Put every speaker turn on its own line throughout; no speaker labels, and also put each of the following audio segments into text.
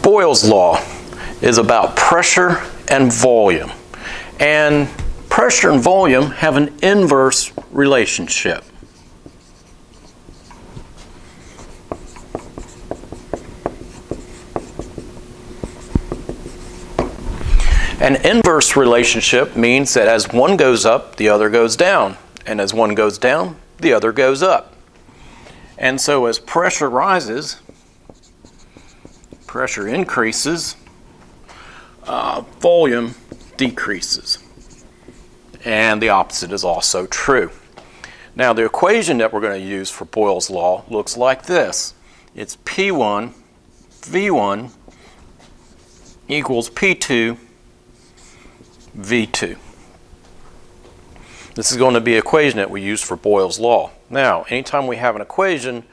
Boyle's Law is about pressure and volume. And pressure and volume have an inverse relationship. An inverse relationship means that as one goes up, the other goes down. And as one goes down, the other goes up. And so as pressure rises, pressure increases, volume decreases. And the opposite is also true. Now the equation that we're going to use for Boyle's Law looks like this. It's P1 V1 equals P2 V2. This is going to be an equation that we use for Boyle's Law. Now, anytime we have an equation,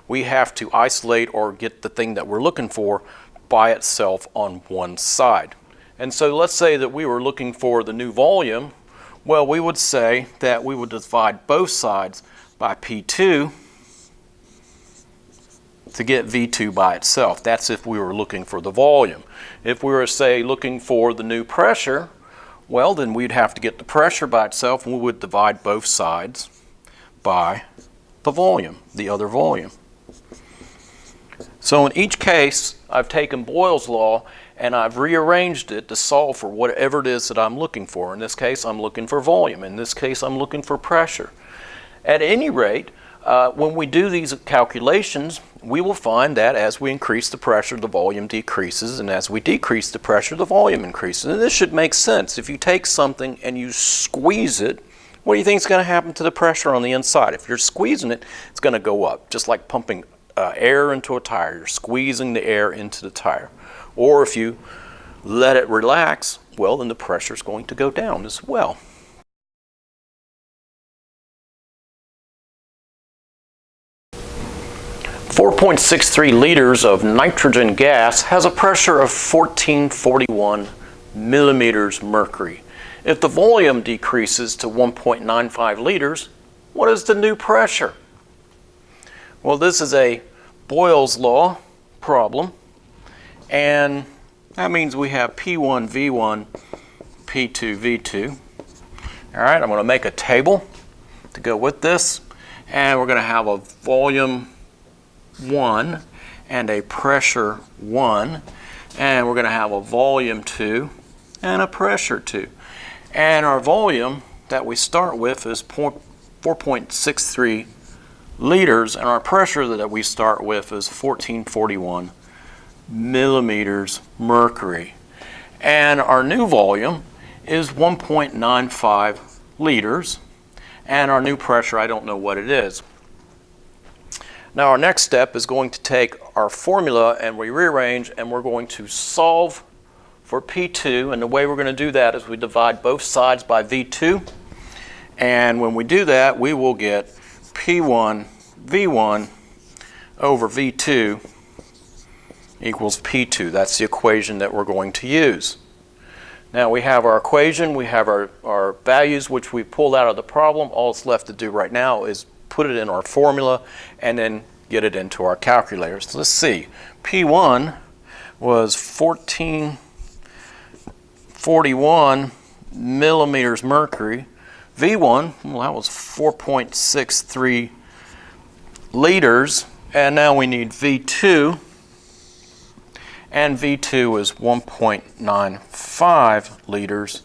we have to isolate or get the thing that we're looking for by itself on one side. And so let's say that we were looking for the new volume. Well, we would say that we would divide both sides by P2 to get V2 by itself. That's if we were looking for the volume. If we were, say, looking for the new pressure, well, then we'd have to get the pressure by itself, and we would divide both sides by the volume, the other volume. So in each case, I've taken Boyle's Law and I've rearranged it to solve for whatever it is that I'm looking for. In this case, I'm looking for volume. In this case, I'm looking for pressure. At any rate, when we do these calculations, we will find that as we increase the pressure, the volume decreases, and as we decrease the pressure, the volume increases. And this should make sense. If you take something and you squeeze it, what do you think is going to happen to the pressure on the inside? If you're squeezing it, it's going to go up, just like pumping air into a tire. You're squeezing the air into the tire. Or if you let it relax, well, then the pressure is going to go down as well. .63 liters of nitrogen gas has a pressure of 1441 millimeters mercury. If the volume decreases to 1.95 liters, what is the new pressure? Well, this is a Boyle's Law problem, and that means we have P1 V1, P2 V2. All right, I'm going to make a table to go with this, and we're going to have a volume 1 and a pressure 1, and we're going to have a volume 2 and a pressure 2. And our volume that we start with is 4.63 liters, and our pressure that we start with is 1441 millimeters mercury. And our new volume is 1.95 liters, and our new pressure, I don't know what it is. Now our next step is going to take our formula and we rearrange, and we're going to solve for P2, and the way we're going to do that is we divide both sides by V2, and when we do that we will get P1 V1 over V2 equals P2. That's the equation that we're going to use. Now we have our equation, we have our values which we pulled out of the problem. All it's left to do right now is put it in our formula and then get it into our calculator. So let's see. P1 was 1441 millimeters mercury. V1, well, that was 4.63 liters. And now we need V2. And V2 is 1.95 liters.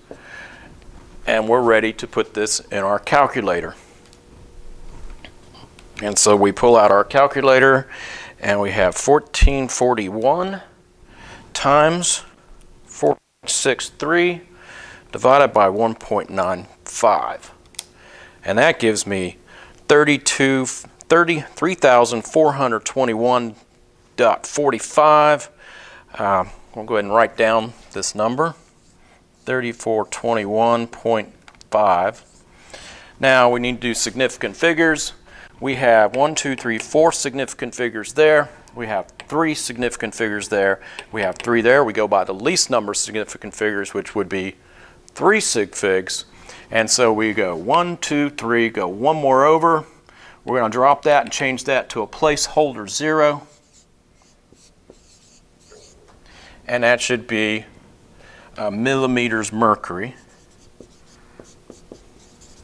And we're ready to put this in our calculator. And so we pull out our calculator and we have 1441 times 4.63 divided by 1.95. And that gives me 33,421.45. We'll go ahead and write down this number, 3421.5. Now we need to do significant figures. We have 4 significant figures there. We have 3 significant figures there. We have 3 there. We go by the least number of significant figures, which would be 3 sig figs. And so we go 1, 2, 3, go one more over. We're going to drop that and change that to a placeholder 0. and that should be millimeters mercury,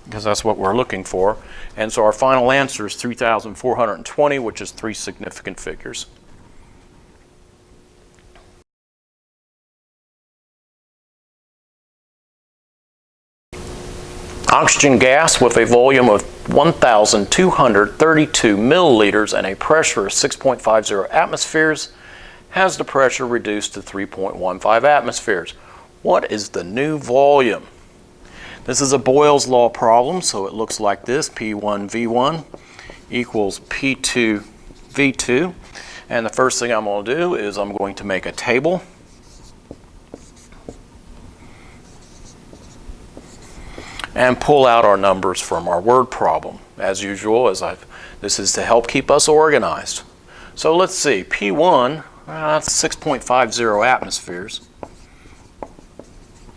because that's what we're looking for. And so our final answer is 3,420, which is 3 significant figures. Oxygen gas with a volume of 1,232 milliliters and a pressure of 6.50 atmospheres has the pressure reduced to 3.15 atmospheres. What is the new volume? This is a Boyles Law problem, so it looks like this. P1V1 equals P2V2. And the first thing I'm going to do is I'm going to make a table. And pull out our numbers from our word problem. As usual, this is to help keep us organized. So let's see, P1, that's 6.50 atmospheres.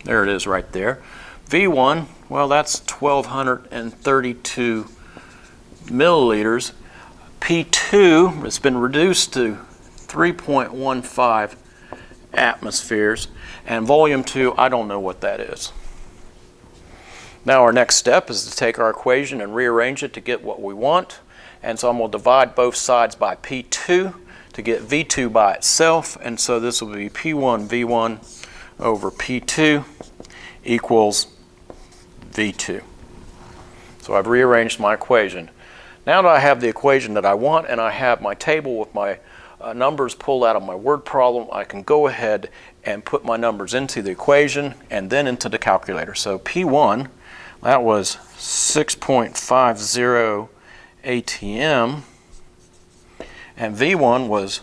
There it is right there. V1, well, that's 1,232 milliliters. P2 has been reduced to 3.15 atmospheres. And volume 2, I don't know what that is. Now our next step is to take our equation and rearrange it to get what we want. And so I'm going to divide both sides by P2 to get V2 by itself. And so this will be P1 V1 over P2 equals V2. So I've rearranged my equation. Now that I have the equation that I want and I have my table with my numbers pulled out of my word problem, I can go ahead and put my numbers into the equation and then into the calculator. So P1, that was 6.50 ATM, and V1 was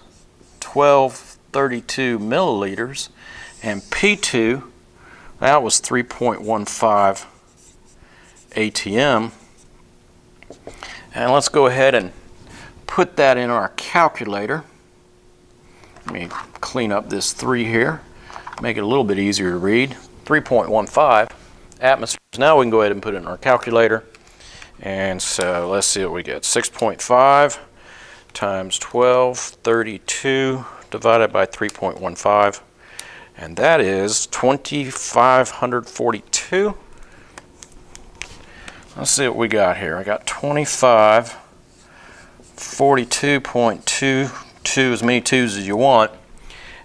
1,232 milliliters, and P2, that was 3.15 ATM. And let's go ahead and put that in our calculator. Let me clean up this 3 here, make it a little bit easier to read. 3.15 atmospheres. Now we can go ahead and put it in our calculator. And so let's see what we get. 6.5 times 1232 divided by 3.15. And that is 2,542. Let's see what we got here. I got 2,542.22, as many 2's as you want.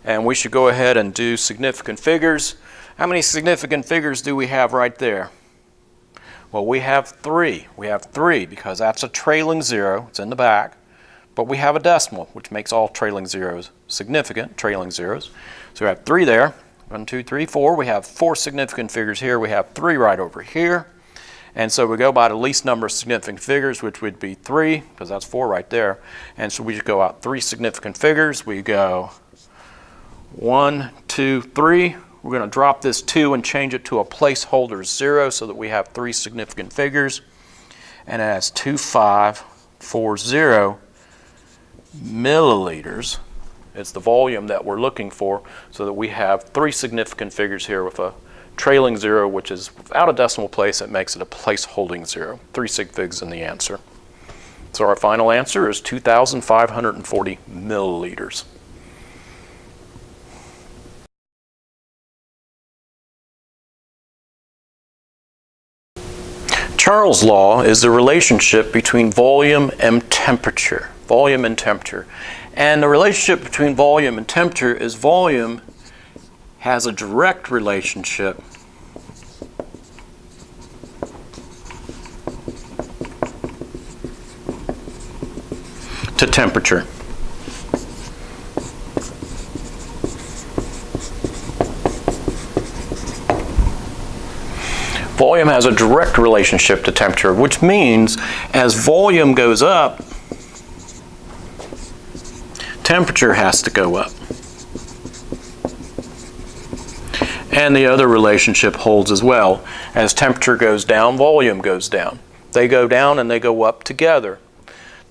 And we should go ahead and do significant figures. How many significant figures do we have right there? Well, we have 3. We have 3 because that's a trailing 0. It's in the back. But we have a decimal, which makes all trailing zeros significant, trailing zeros. So we have 3 there. 1, 2, 3, 4. We have 4 significant figures here. We have 3 right over here. And so we go by the least number of significant figures, which would be 3, because that's 4 right there. And so we just go out 3 significant figures. We go 1, 2, 3. We're going to drop this 2 and change it to a placeholder 0 so that we have 3 significant figures. And it has 2,540 milliliters. It's the volume that we're looking for, so that we have 3 significant figures here with a trailing 0, which is without a decimal place. It makes it a placeholding 0. 3 sig figs in the answer. So our final answer is 2,540 milliliters. Charles' law is the relationship between volume and temperature. Volume and temperature. And the relationship between volume and temperature is volume has a direct relationship to temperature. Volume has a direct relationship to temperature, which means as volume goes up, temperature has to go up. And the other relationship holds as well. As temperature goes down, volume goes down. They go down and they go up together.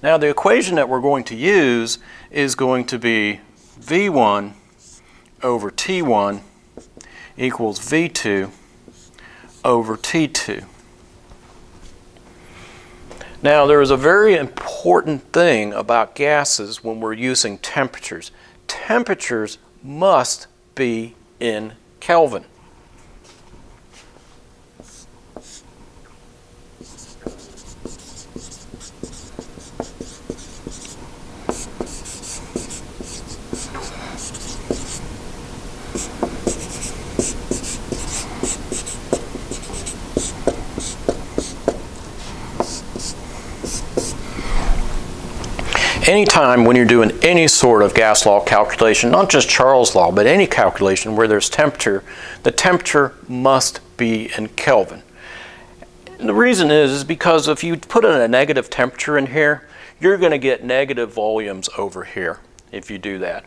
Now the equation that we're going to use is going to be V1 over T1 equals V2 over T2. Now there is a very important thing about gases when we're using temperatures. Temperatures must be in Kelvin. Anytime when you're doing any sort of gas law calculation, not just Charles' law, but any calculation where there's temperature, the temperature must be in Kelvin. And the reason is because if you put in a negative temperature in here, you're going to get negative volumes over here if you do that.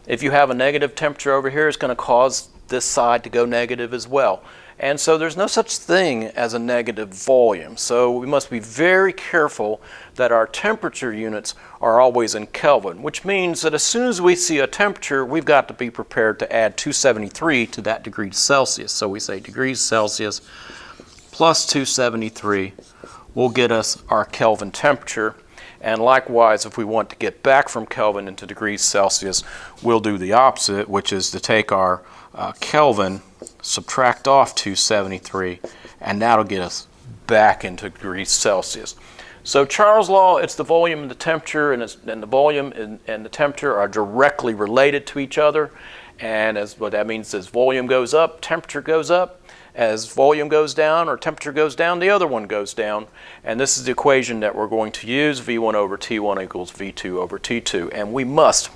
If you have a negative temperature over here, it's going to cause this side to go negative as well. And so there's no such thing as a negative volume. So we must be very careful that our temperature units are always in Kelvin, which means that as soon as we see a temperature, we've got to be prepared to add 273 to that degrees Celsius. So we say degrees Celsius plus 273 will get us our Kelvin temperature. And likewise, if we want to get back from Kelvin into degrees Celsius, we'll do the opposite, which is to take our Kelvin, subtract off 273, and that'll get us back into degrees Celsius. So Charles' law, it's the volume and the temperature, and the volume and the temperature are directly related to each other. And as what that means is volume goes up, temperature goes up. As volume goes down or temperature goes down, the other one goes down. And this is the equation that we're going to use, V1 over T1 equals V2 over T2. And we must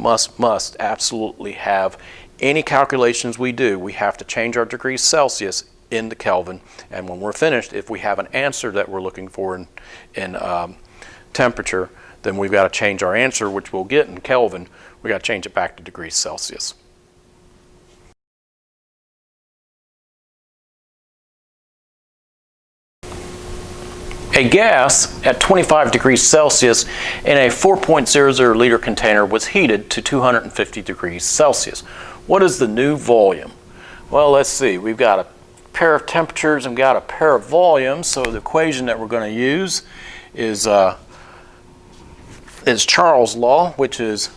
absolutely have any calculations we do, we have to change our degrees Celsius into Kelvin. And when we're finished, if we have an answer that we're looking for in temperature, then we've got to change our answer, which we'll get in Kelvin. We've got to change it back to degrees Celsius. A gas at 25 degrees Celsius in a 4.00 liter container was heated to 250 degrees Celsius. What is the new volume? Well, let's see. We've got a pair of temperatures and got a pair of volumes. So the equation that we're going to use is Charles' law, which is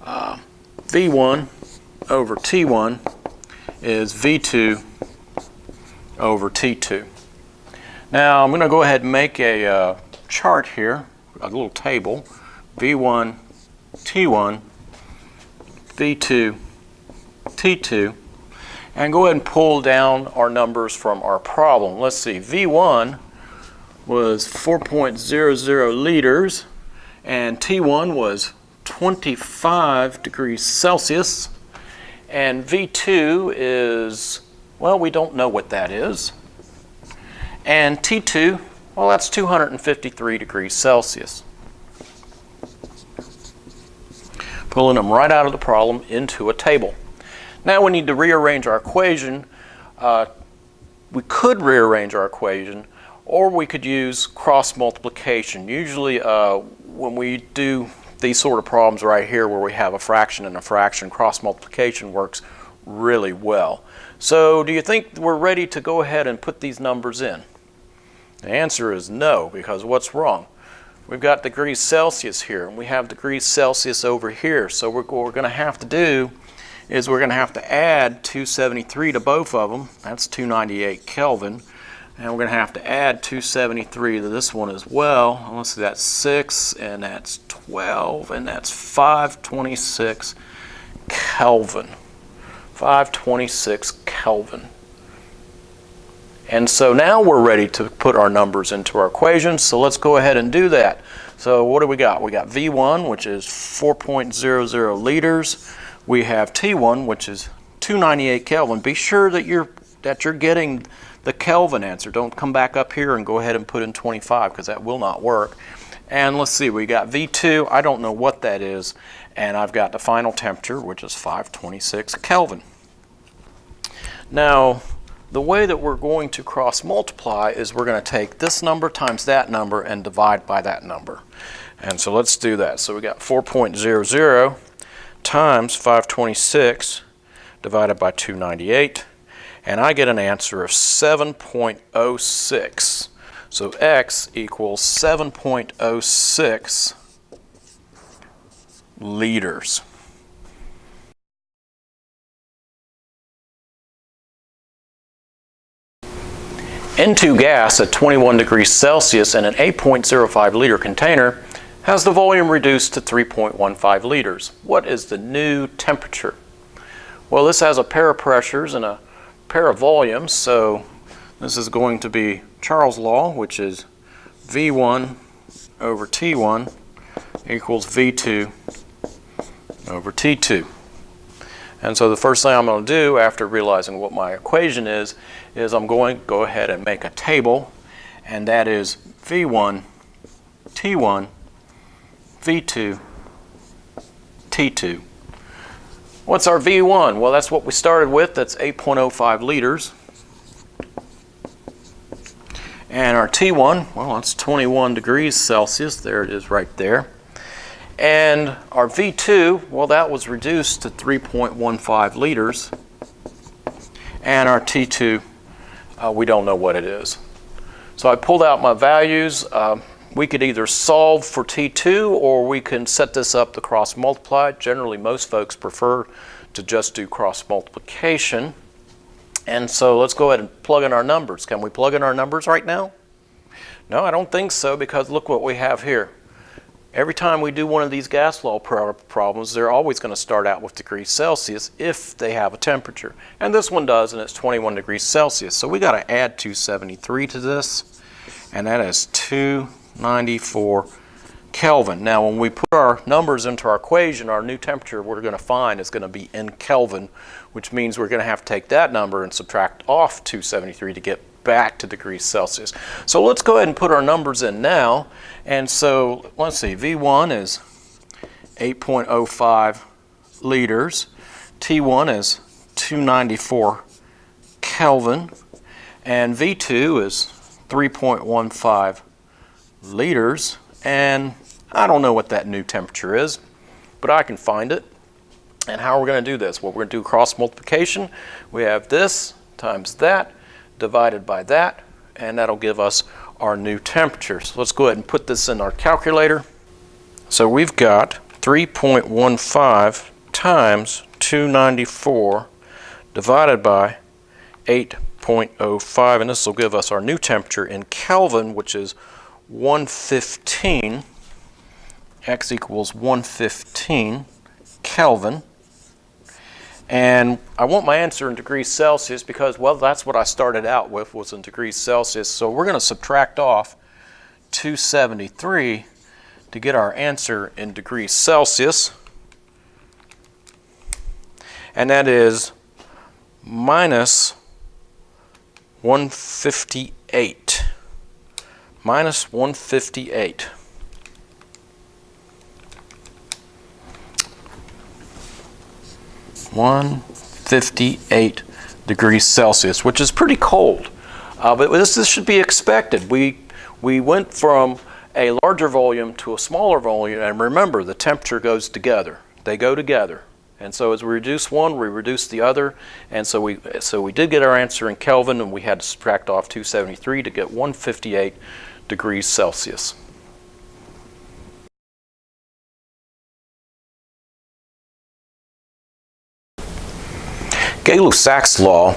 V1 over T1 is V2 over T2. Now I'm going to go ahead and make a chart here, a little table, V1, T1, V2, T2, and go ahead and pull down our numbers from our problem. Let's see, V1 was 4.00 liters, and T1 was 25 degrees Celsius, and V2 is, well, we don't know what that is. And T2, well, that's 253 degrees Celsius. Pulling them right out of the problem into a table. Now we need to rearrange our equation. We could rearrange our equation, or we could use cross multiplication. Usually when we do these sort of problems right here where we have a fraction and a fraction, cross multiplication works really well. So do you think we're ready to go ahead and put these numbers in? The answer is no, because what's wrong? We've got degrees Celsius here, and we have degrees Celsius over here. So what we're going to have to do is we're going to have to add 273 to both of them. That's 298 Kelvin. And we're going to have to add 273 to this one as well. And let's see, that's 6, and that's 12, and that's 526 Kelvin. 526 Kelvin. And so now we're ready to put our numbers into our equation, so let's go ahead and do that. So what do we got? We got V1, which is 4.00 liters. We have T1, which is 298 Kelvin. Be sure that you're getting the Kelvin answer. Don't come back up here and go ahead and put in 25, because that will not work. And let's see, we got V2, I don't know what that is, and I've got the final temperature, which is 526 Kelvin. Now, the way that we're going to cross multiply is we're going to take this number times that number and divide by that number. And so let's do that. So we got 4.00 times 526 divided by 298, and I get an answer of 7.06. So x equals 7.06 liters. N2 gas at 21 degrees Celsius in an 8.05 liter container has the volume reduced to 3.15 liters. What is the new temperature? Well, this has a pair of pressures and a pair of volumes, so this is going to be Boyles Law, which is V1 over T1 equals V2 over T2. And so the first thing I'm going to do after realizing what my equation is I'm going to go ahead and make a table, and that is V1, T1, V2, T2. What's our V1? Well, that's what we started with. That's 8.05 liters. And our T1, well, that's 21 degrees Celsius. There it is right there. And our V2, well, that was reduced to 3.15 liters. And our T2, we don't know what it is. So I pulled out my values. We could either solve for T2 or we can set this up to cross multiply. Generally, most folks prefer to just do cross multiplication. And so let's go ahead and plug in our numbers. Can we plug in our numbers right now? No, I don't think so, because look what we have here. Every time we do one of these gas law problems, they're always going to start out with degrees Celsius if they have a temperature. And this one does, and it's 21 degrees Celsius. So we got to add 273 to this, and that is 294 Kelvin. Now, when we put our numbers into our equation, our new temperature we're going to find is going to be in Kelvin, which means we're going to have to take that number and subtract off 273 to get back to degrees Celsius. So let's go ahead and put our numbers in now. And so let's see, V1 is 8.05 liters, T1 is 294 Kelvin, and V2 is 3.15 liters. And I don't know what that new temperature is, but I can find it. And how are we going to do this? Well, we're going to do cross multiplication. We have this times that divided by that, and that'll give us our new temperature. So let's go ahead and put this in our calculator. So we've got 3.15 times 294 divided by 8.05, and this will give us our new temperature in Kelvin, which is 115. X equals 115 Kelvin. And I want my answer in degrees Celsius because, well, that's what I started out with, was in degrees Celsius. So we're going to subtract off 273 to get our answer in degrees Celsius. And that is minus 158. Minus 158. (158 degrees Celsius, which is pretty cold, but this should be expected. We went from a larger volume to a smaller volume, and remember, the temperature goes together. They go together, and so as we reduce one, we reduce the other, and so we did get our answer in Kelvin, and we had to subtract off 273 to get 158 degrees Celsius. Gay-Lussac's law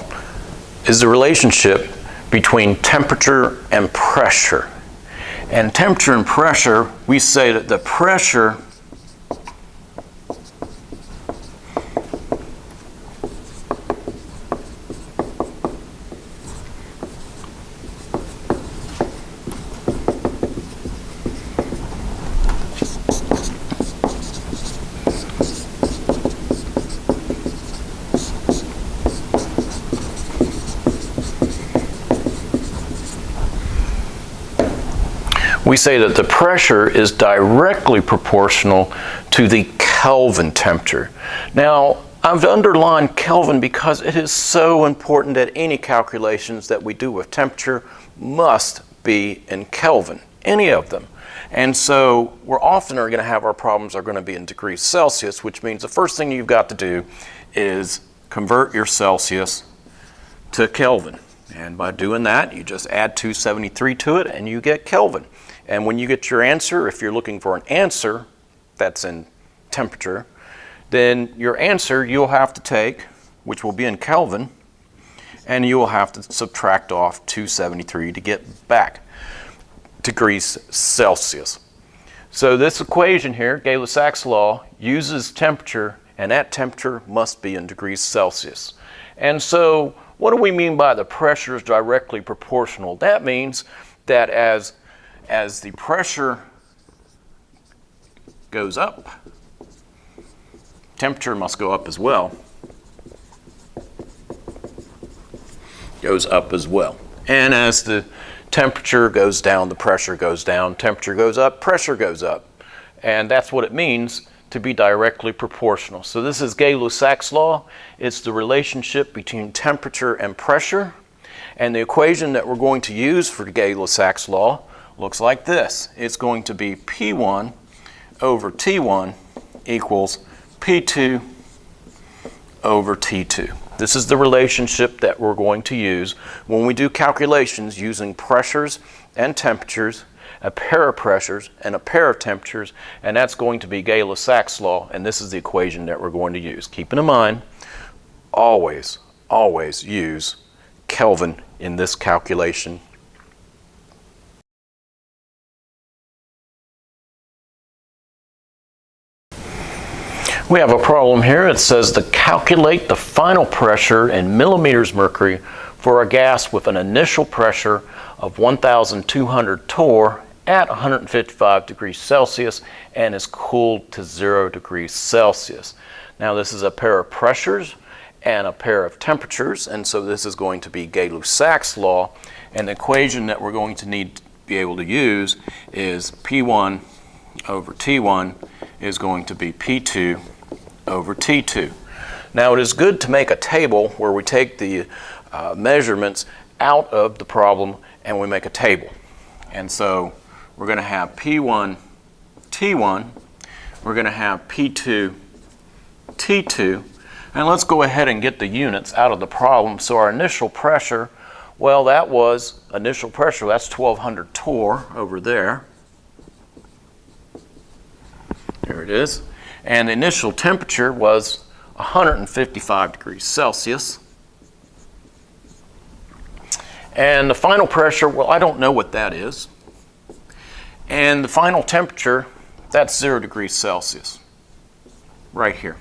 is the relationship between temperature and pressure. And temperature and pressure, we say that the pressure we say that the pressure is directly proportional to the Kelvin temperature. Now, I've underlined Kelvin because it is so important that any calculations that we do with temperature must be in Kelvin, any of them. And so we're often going to have our problems are going to be in degrees Celsius, which means the first thing you've got to do is convert your Celsius to Kelvin. And by doing that, you just add 273 to it and you get Kelvin. And when you get your answer, if you're looking for an answer that's in temperature, then your answer you'll have to take, which will be in Kelvin, and you will have to subtract off 273 to get back degrees Celsius. So this equation here, Gay-Lussac's law, uses temperature, and that temperature must be in degrees Celsius. And so what do we mean by the pressure is directly proportional? That means that as the pressure goes up, temperature must go up as well. Goes up as well. And as the temperature goes down, the pressure goes down. Temperature goes up, pressure goes up. And that's what it means to be directly proportional. So this is Gay-Lussac's law. It's the relationship between temperature and pressure. And the equation that we're going to use for Gay-Lussac's law looks like this. It's going to be P1 over T1 equals P2 over T2. This is the relationship that we're going to use when we do calculations using pressures and temperatures, a pair of pressures and a pair of temperatures, and that's going to be Gay-Lussac's law, and this is the equation that we're going to use. Keeping in mind, always use Kelvin in this calculation. We have a problem here. It says to calculate the final pressure in millimeters mercury for a gas with an initial pressure of 1,200 torr at 155 degrees Celsius and is cooled to 0 degrees Celsius. Now this is a pair of pressures and a pair of temperatures, and so this is going to be Gay-Lussac's law, and the equation that we're going to need to be able to use is P1 over T1 is going to be P2 over T2. Now it is good to make a table where we take the measurements out of the problem and we make a table. And so we're going to have P1 T1, we're going to have P2 T2, and let's go ahead and get the units out of the problem. So our initial pressure, well, that was initial pressure, that's 1,200 torr over there. There it is. And the initial temperature was 155 degrees Celsius. And the final pressure, well, I don't know what that is. And the final temperature, that's 0 degrees Celsius. Right here.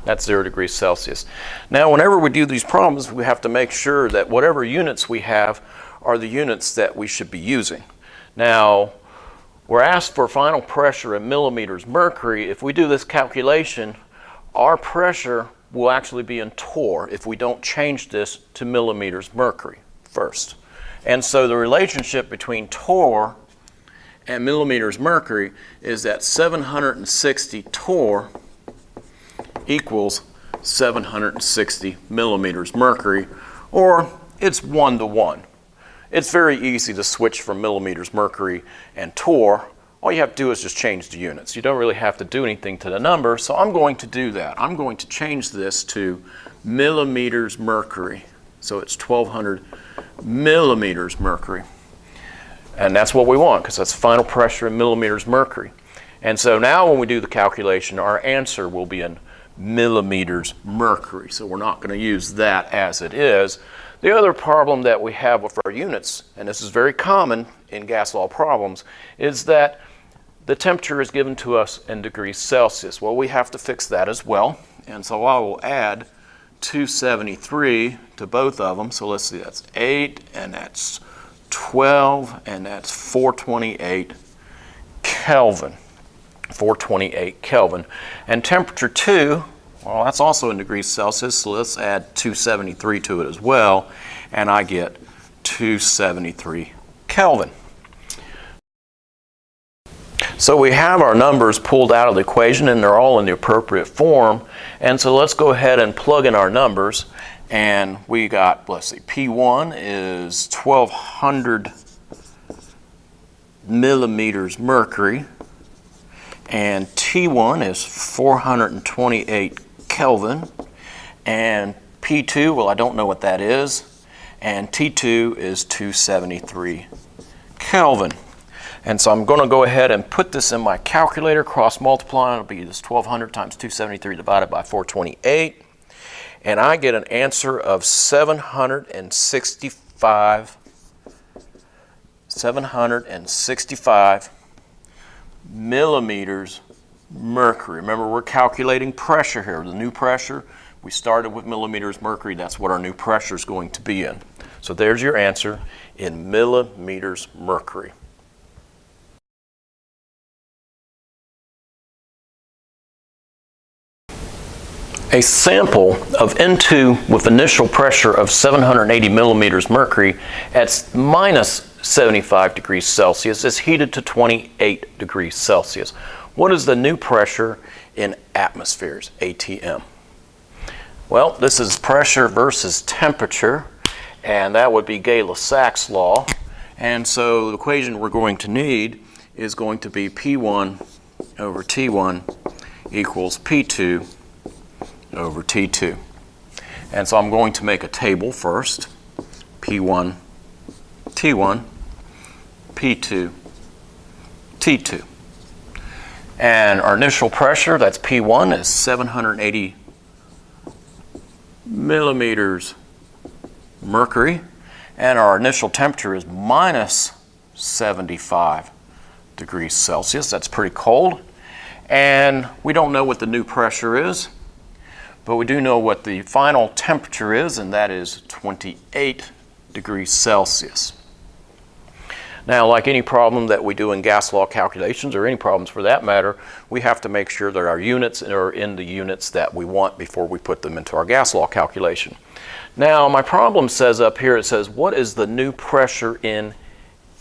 That's 0 degrees Celsius. Now, whenever we do these problems, we have to make sure that whatever units we have are the units that we should be using. Now, we're asked for final pressure in millimeters mercury. If we do this calculation, our pressure will actually be in torr if we don't change this to millimeters mercury first. And so the relationship between torr and millimeters mercury is that 760 torr equals 760 millimeters mercury, or it's 1 to 1. It's very easy to switch from millimeters mercury and torr. All you have to do is just change the units. You don't really have to do anything to the number, so I'm going to do that. I'm going to change this to millimeters mercury. So it's 1,200 millimeters mercury. And that's what we want, because that's final pressure in millimeters mercury. And so now when we do the calculation, our answer will be in millimeters mercury. So we're not going to use that as it is. The other problem that we have with our units, and this is very common in gas law problems, is that the temperature is given to us in degrees Celsius. Well, we have to fix that as well. And so I will add 273 to both of them. So let's see, that's 8, and that's 12, and that's 428 Kelvin. 428 Kelvin. And temperature 2, well, that's also in degrees Celsius, so let's add 273 to it as well, and I get 273 Kelvin. So we have our numbers pulled out of the equation, and they're all in the appropriate form. And so let's go ahead and plug in our numbers. And we got, let's see, P1 is 1,200 millimeters mercury. And T1 is 428 Kelvin. And P2, well, I don't know what that is. And T2 is 273 Kelvin. And so I'm going to go ahead and put this in my calculator, cross multiply. It'll be this 1,200 times 273 divided by 428. and I get an answer of 765 millimeters mercury. Remember, we're calculating pressure here. The new pressure, we started with millimeters mercury. That's what our new pressure is going to be in. So there's your answer in millimeters mercury. A sample of N2 with initial pressure of 780 millimeters mercury at minus 75 degrees Celsius is heated to 28 degrees Celsius. What is the new pressure in atmospheres, ATM? Well, this is pressure versus temperature, and that would be Gay-Lussac's law. And so the equation we're going to need is going to be P1 over T1 equals P2 over T2. And so I'm going to make a table first. P1, T1, P2, T2. And our initial pressure, that's P1, is 780 millimeters mercury. And our initial temperature is minus 75 degrees Celsius. That's pretty cold. And we don't know what the new pressure is, but we do know what the final temperature is, and that is 28 degrees Celsius. Now, like any problem that we do in gas law calculations, or any problems for that matter, we have to make sure that our units are in the units that we want before we put them into our gas law calculation. Now, my problem says up here, it says, what is the new pressure in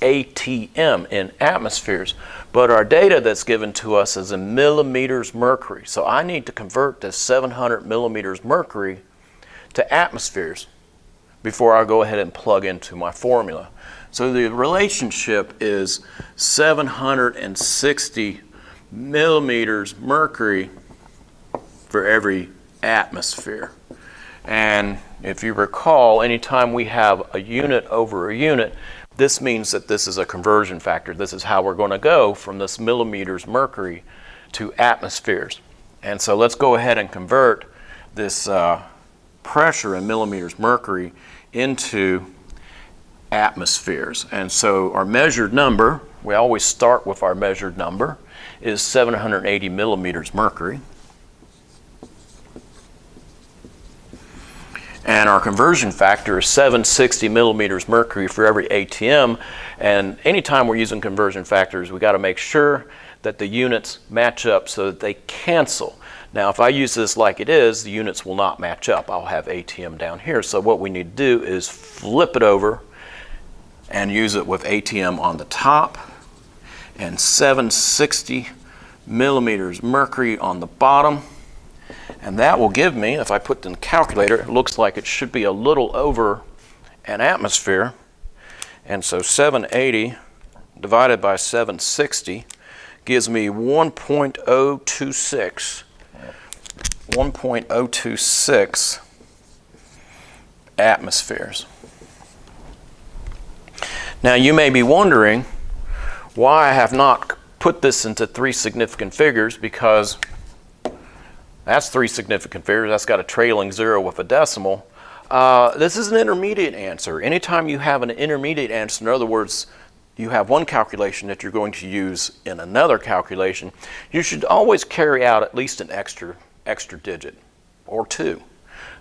ATM, in atmospheres? But our data that's given to us is in millimeters mercury. So I need to convert this 700 millimeters mercury to atmospheres before I go ahead and plug into my formula. So the relationship is 760 millimeters mercury for every atmosphere. And if you recall, anytime we have a unit over a unit, this means that this is a conversion factor. This is how we're going to go from this millimeters mercury to atmospheres. And so let's go ahead and convert this pressure in millimeters mercury into atmospheres. And so our measured number, we always start with our measured number, is 780 millimeters mercury. And our conversion factor is 760 millimeters mercury for every ATM. And anytime we're using conversion factors, we got to make sure that the units match up so that they cancel. Now, if I use this like it is, the units will not match up. I'll have ATM down here. So what we need to do is flip it over and use it with ATM on the top and 760 millimeters mercury on the bottom. And that will give me, if I put in the calculator, it looks like it should be a little over an atmosphere. And so 780 divided by 760 gives me 1.026 atmospheres. Now you may be wondering why I have not put this into three significant figures, because that's three significant figures. That's got a trailing zero with a decimal. This is an intermediate answer. Anytime you have an intermediate answer, in other words, you have one calculation that you're going to use in another calculation, you should always carry out at least an extra digit or two.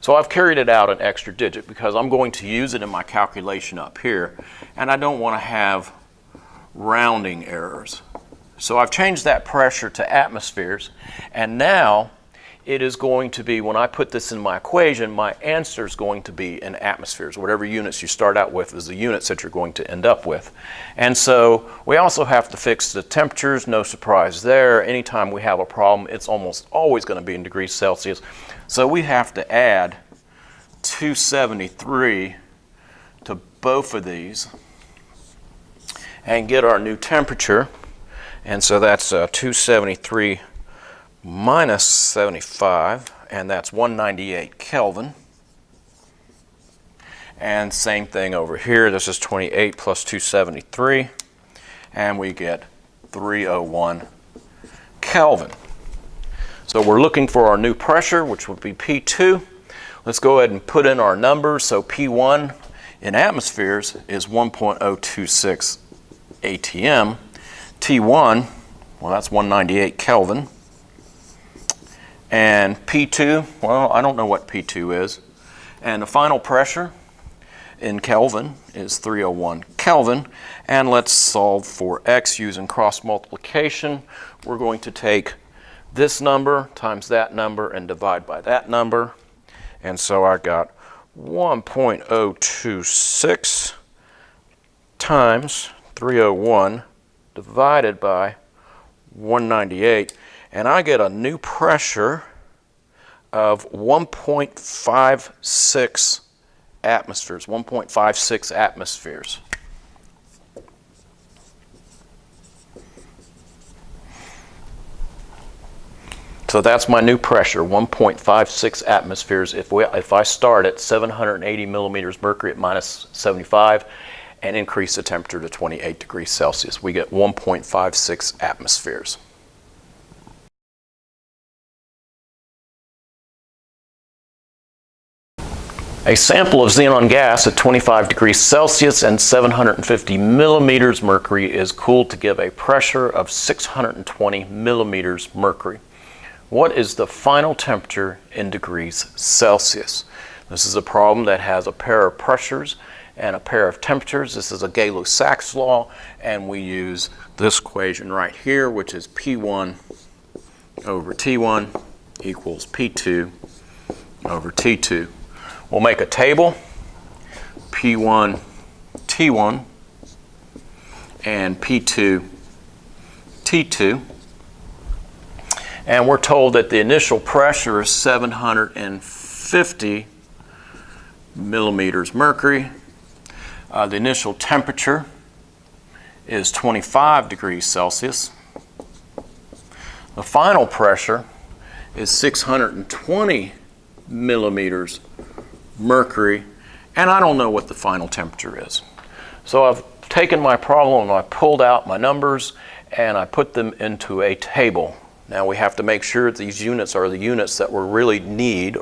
So I've carried it out an extra digit because I'm going to use it in my calculation up here, and I don't want to have rounding errors. So I've changed that pressure to atmospheres, and now it is going to be, when I put this in my equation, my answer is going to be in atmospheres. Whatever units you start out with is the units that you're going to end up with. And so we also have to fix the temperatures, no surprise there. Anytime we have a problem, it's almost always going to be in degrees Celsius. So we have to add 273 to both of these and get our new temperature. And so that's 273 minus 75, and that's 198 Kelvin. And same thing over here. This is 28 plus 273, and we get 301 Kelvin. So we're looking for our new pressure, which would be P2. Let's go ahead and put in our numbers. So P1 in atmospheres is 1.026 atm. T1, well, that's 198 Kelvin. And P2, well, I don't know what P2 is. And the final pressure in Kelvin is 301 Kelvin. And let's solve for X using cross multiplication. We're going to take this number times that number and divide by that number. And so I got 1.026 times 301 divided by 198. And I get a new pressure of 1.56 atmospheres, 1.56 atmospheres. So that's my new pressure, 1.56 atmospheres. If I start at 780 millimeters mercury at minus 75 and increase the temperature to 28 degrees Celsius, we get 1.56 atmospheres. A sample of xenon gas at 25 degrees Celsius and 750 millimeters mercury is cooled to give a pressure of 620 millimeters mercury. What is the final temperature in degrees Celsius? This is a problem that has a pair of pressures and a pair of temperatures. This is a Gay-Lussacs law, and we use this equation right here, which is P1 over T1 equals P2 over T2. We'll make a table, P1, T1, and P2, T2. And we're told that the initial pressure is 750 millimeters mercury. The initial temperature is 25 degrees Celsius. The final pressure is 620 millimeters mercury, and I don't know what the final temperature is. So I've taken my problem and I pulled out my numbers and I put them into a table. Now we have to make sure that these units are the units that we really need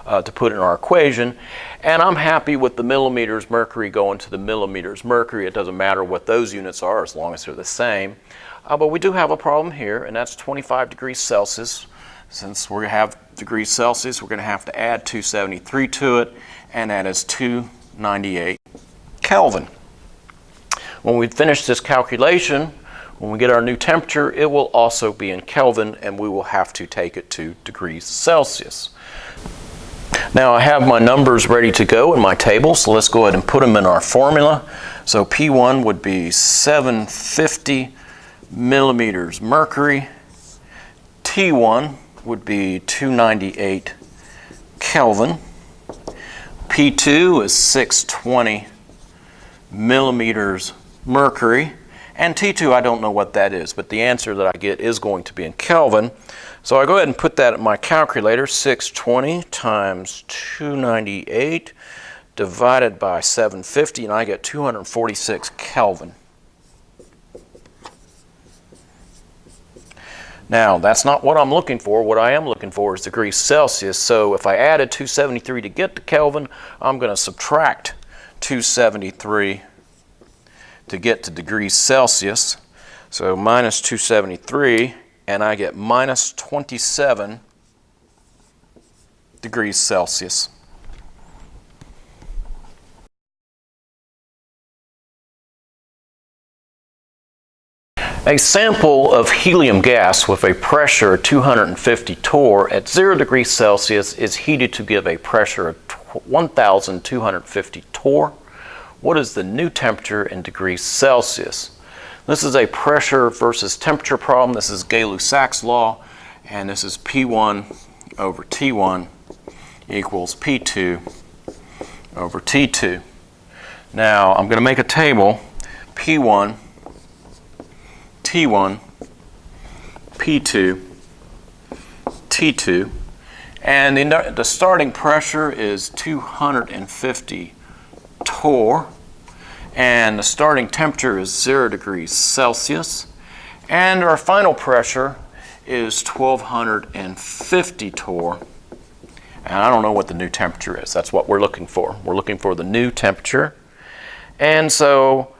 to put in our equation. And I'm happy with the millimeters mercury going to the millimeters mercury. It doesn't matter what those units are as long as they're the same. But we do have a problem here, and that's 25 degrees Celsius. Since we have degrees Celsius, we're going to have to add 273 to it, and that is 298 Kelvin. When we finish this calculation, when we get our new temperature, it will also be in Kelvin, and we will have to take it to degrees Celsius. Now I have my numbers ready to go in my table, so let's go ahead and put them in our formula. So P1 would be 750 millimeters mercury. T1 would be 298 Kelvin. P2 is 620 millimeters mercury. And T2, I don't know what that is, but the answer that I get is going to be in Kelvin. So I go ahead and put that in my calculator, 620 times 298 divided by 750, and I get 246 Kelvin. Now, that's not what I'm looking for. What I am looking for is degrees Celsius. So if I added 273 to get to Kelvin, I'm going to subtract 273 to get to degrees Celsius. So minus 273, and I get minus 27 degrees Celsius. A sample of helium gas with a pressure of 250 torr at 0 degrees Celsius is heated to give a pressure of 1,250 torr. What is the new temperature in degrees Celsius? This is a pressure versus temperature problem. This is Gay-Lussac's law, and this is P1 over T1 equals P2 over T2. Now I'm going to make a table, P1, T1, P2, T2, and the starting pressure is 250 torr, and the starting temperature is 0 degrees Celsius, and our final pressure is 1250 torr, And I don't know what the new temperature is. That's what we're looking for. We're looking for the new temperature. And so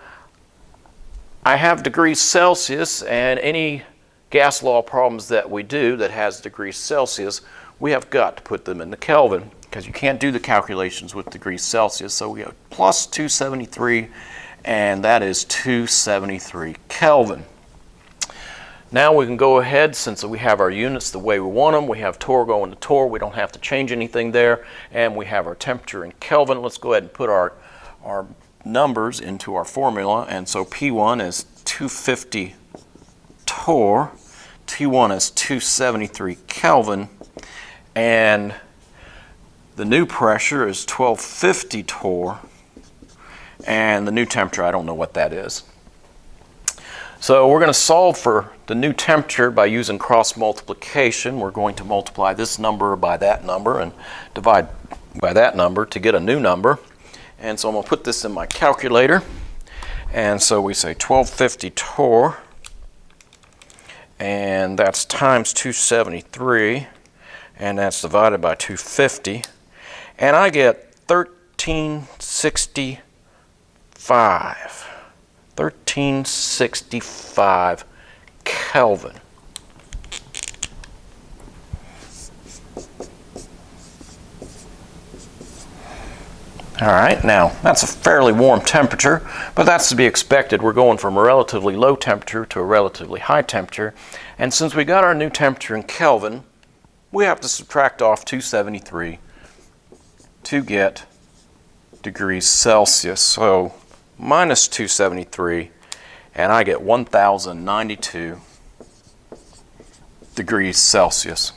I have degrees Celsius, and any gas law problems that we do that has degrees Celsius, we have got to put them in the Kelvin, because you can't do the calculations with degrees Celsius. So we have plus 273, and that is 273 Kelvin. Now we can go ahead, since we have our units the way we want them, we have torr going to torr, we don't have to change anything there, and we have our temperature in Kelvin. Let's go ahead and put our numbers into our formula. And so P1 is 250 torr, T1 is 273 Kelvin, and the new pressure is 1250 torr, and the new temperature, I don't know what that is. So we're going to solve for the new temperature by using cross multiplication. We're going to multiply this number by that number and divide by that number to get a new number. And so I'm going to put this in my calculator. And so we say 1250 torr, and that's times 273, and that's divided by 250. And I get 1365. 1365 Kelvin. All right, now that's a fairly warm temperature, but that's to be expected. We're going from a relatively low temperature to a relatively high temperature. And since we got our new temperature in Kelvin, we have to subtract off 273 to get degrees Celsius. So minus 273, and I get 1092 degrees Celsius.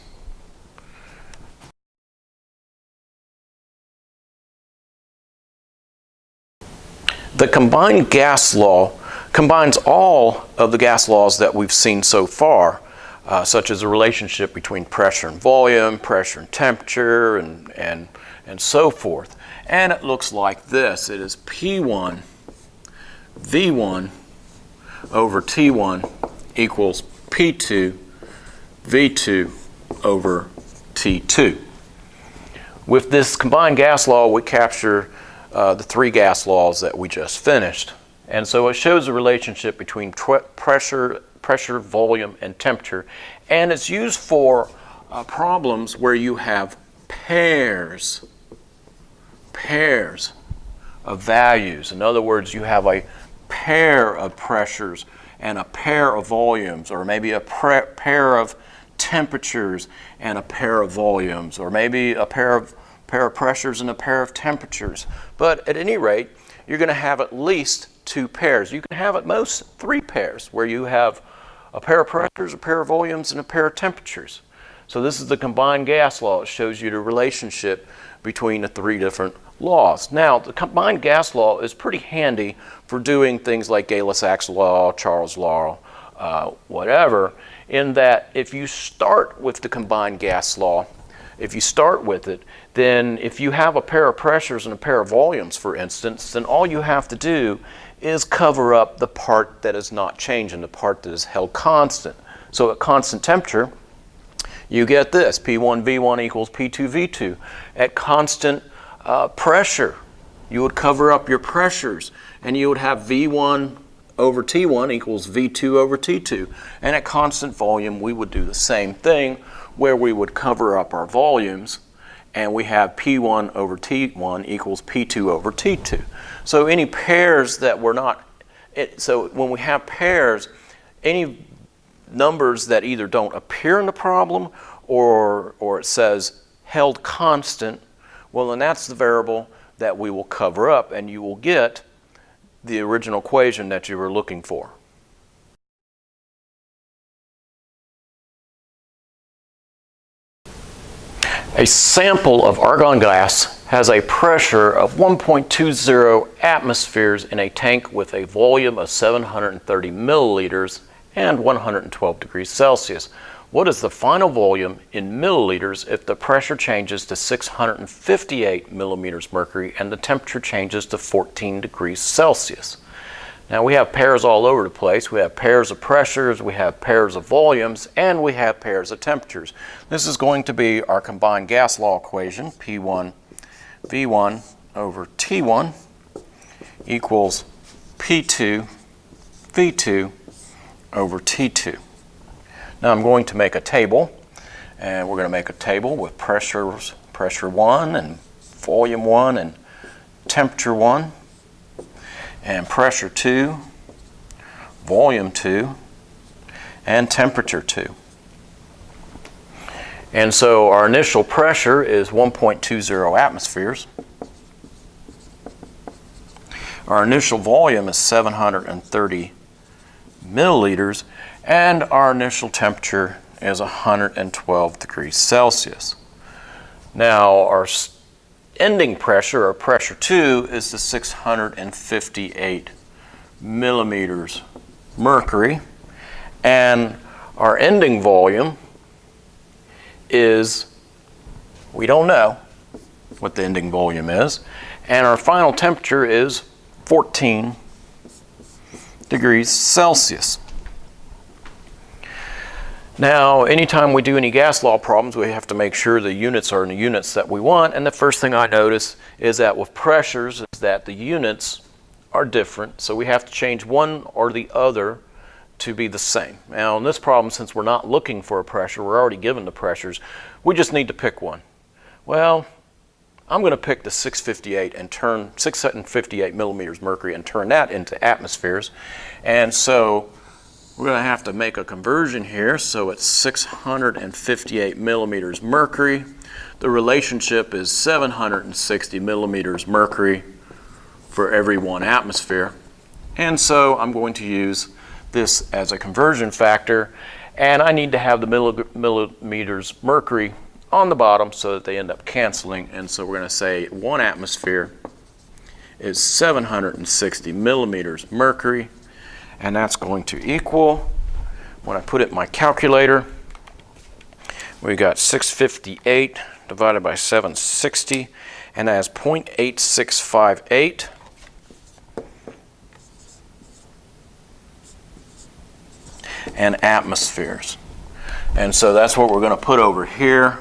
The combined gas law combines all of the gas laws that we've seen so far, such as the relationship between pressure and volume, pressure and temperature, and so forth. And it looks like this. It is P1 V1 over T1 equals P2 V2 over T2. With this combined gas law, we capture the three gas laws that we just finished. And so it shows the relationship between pressure, volume, and temperature. And it's used for problems where you have pairs of values. In other words, you have a pair of pressures and a pair of volumes, or maybe a pair of temperatures and a pair of volumes, or maybe a pair of pressures and a pair of temperatures. But at any rate, you're going to have at least two pairs. You can have at most three pairs, where you have a pair of pressures, a pair of volumes, and a pair of temperatures. So this is the combined gas law. It shows you the relationship between the three different laws. Now, the combined gas law is pretty handy for doing things like Gay-Lussacs Law, Charles' Law, whatever, in that if you start with the combined gas law, if you start with it, then if you have a pair of pressures and a pair of volumes, for instance, then all you have to do is cover up the part that is not changing, the part that is held constant. So at constant temperature, you get this, P1 V1 equals P2 V2. At constant pressure, you would cover up your pressures, and you would have V1 over T1 equals V2 over T2. And at constant volume, we would do the same thing, where we would cover up our volumes, and we have P1 over T1 equals P2 over T2. So any pairs that were not, so when we have pairs, any numbers that either don't appear in the problem or it says held constant, well, then that's the variable that we will cover up, and you will get the original equation that you were looking for. A sample of argon gas has a pressure of 1.20 atmospheres in a tank with a volume of 730 milliliters and 112 degrees Celsius. What is the final volume in milliliters if the pressure changes to 658 millimeters mercury and the temperature changes to 14 degrees Celsius? Now we have pairs all over the place. We have pairs of pressures, we have pairs of volumes, and we have pairs of temperatures. This is going to be our combined gas law equation, P1 V1 over T1 equals P2 V2 over T2. Now I'm going to make a table, and we're going to make a table with pressures, pressure 1 and volume 1 and temperature 1 and pressure 2, volume 2, and temperature 2. And so our initial pressure is 1.20 atmospheres. Our initial volume is 730 milliliters, and our initial temperature is 112 degrees Celsius. Now our ending pressure, or pressure 2, is the 658 millimeters mercury, and our ending volume is, we don't know what the ending volume is, and our final temperature is 14 degrees Celsius. Now, anytime we do any gas law problems, we have to make sure the units are in the units that we want, and the first thing I notice is that with pressures is that the units are different, so we have to change one or the other to be the same. Now, in this problem, since we're not looking for a pressure, we're already given the pressures, we just need to pick one. Well, I'm going to pick the 658 millimeters mercury and turn that into atmospheres, and so we're going to have to make a conversion here. So it's 658 millimeters mercury. The relationship is 760 millimeters mercury for every 1 atmosphere. And so I'm going to use this as a conversion factor, and I need to have the millimeters mercury on the bottom so that they end up canceling. And so we're going to say 1 atmosphere is 760 millimeters mercury. And that's going to equal, when I put it in my calculator, we got 658 divided by 760, and that's 0.8658. And atmospheres. And so that's what we're going to put over here.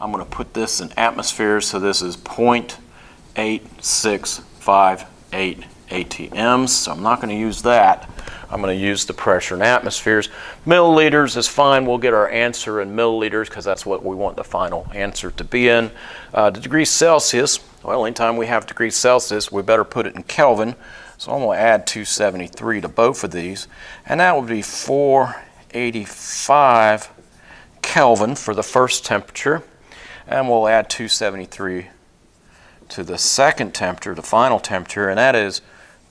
I'm going to put this in atmospheres, so this is 0.8658 ATMs, so I'm not going to use that. I'm going to use the pressure in atmospheres. Milliliters is fine. We'll get our answer in milliliters because that's what we want the final answer to be in. The degrees Celsius, well, anytime we have degrees Celsius, we better put it in Kelvin. So I'm going to add 273 to both of these, and that would be 485 Kelvin for the first temperature, and we'll add 273 to the second temperature, the final temperature, and that is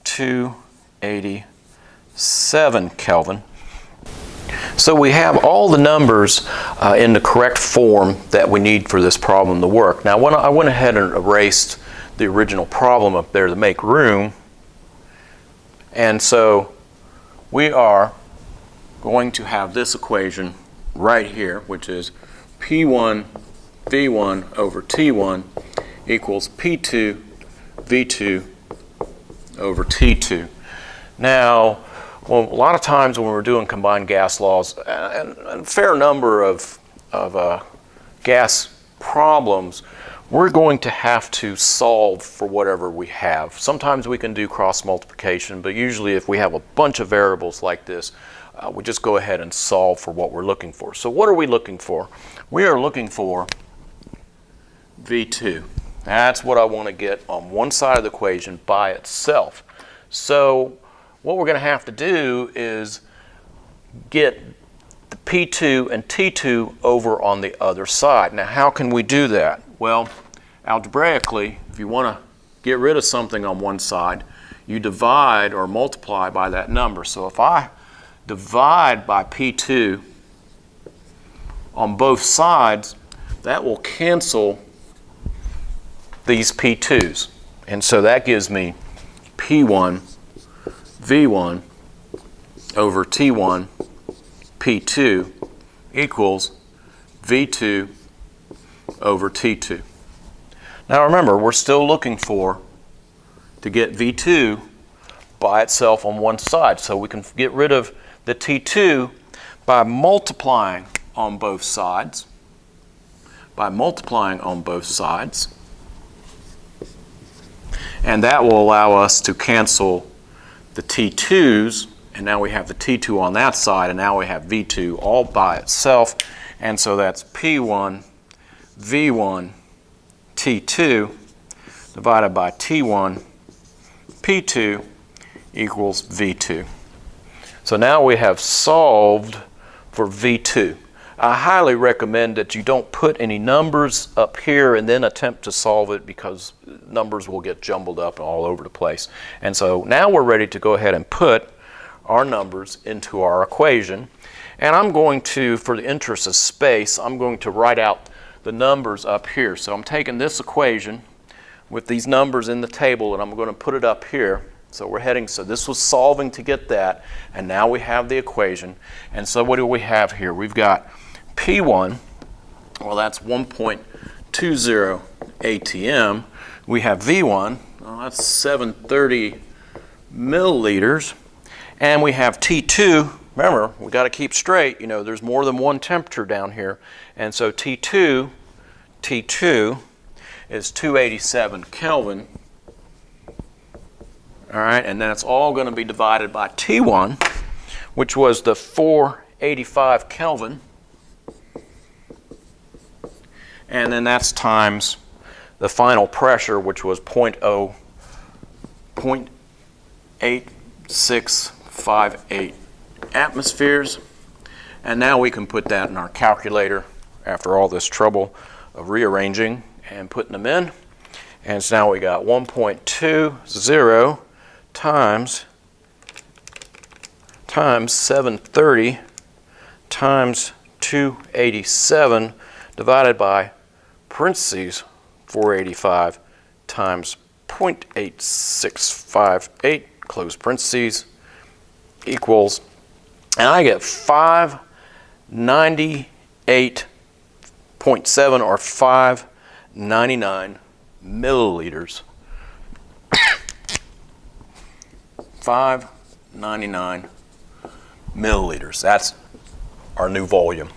287 Kelvin. So we have all the numbers in the correct form that we need for this problem to work. Now, when I went ahead and erased the original problem up there to make room, and so we are going to have this equation right here, which is P1 V1 over T1 equals P2 V2 over T2. Now, well, a lot of times when we're doing combined gas laws, and a fair number of gas problems, we're going to have to solve for whatever we have. Sometimes we can do cross multiplication, but usually if we have a bunch of variables like this, we just go ahead and solve for what we're looking for. So what are we looking for? We are looking for V2. That's what I want to get on one side of the equation by itself. So what we're going to have to do is get the P2 and T2 over on the other side. Now, how can we do that? Well, algebraically, if you want to get rid of something on one side, you divide or multiply by that number. So if I divide by P2 on both sides, that will cancel these P2s. And so that gives me P1 V1 over T1 P2 equals V2 over T2. Now remember, we're still looking for, to get V2, by itself on one side. So we can get rid of the T2 by multiplying on both sides. And that will allow us to cancel the T2s, and now we have the T2 on that side, and now we have V2 all by itself. And so that's P1 V1 T2 divided by T1 P2 equals V2. So now we have solved for V2. I highly recommend that you don't put any numbers up here and then attempt to solve it, because numbers will get jumbled up all over the place. And so now we're ready to go ahead and put our numbers into our equation. And I'm going to, for the interest of space, I'm going to write out the numbers up here. So I'm taking this equation with these numbers in the table and I'm going to put it up here. So we're heading, so this was solving to get that, and now we have the equation. And so what do we have here? We've got P1, well, that's 1.20 ATM. We have V1, well, that's 730 milliliters. And we have T2, remember, we got to keep straight, you know, there's more than one temperature down here. And so T2 is 287 Kelvin. All right, and then it's all going to be divided by T1, which was the 485 Kelvin. And then that's times the final pressure, which was 0.8658 atmospheres. And now we can put that in our calculator after all this trouble of rearranging and putting them in. And so now we got 1.20 times 730 times 287 divided by parentheses 485 times 0.8658 close parentheses equals, and I get 598.7 or 599 milliliters. 599 milliliters. That's our new volume.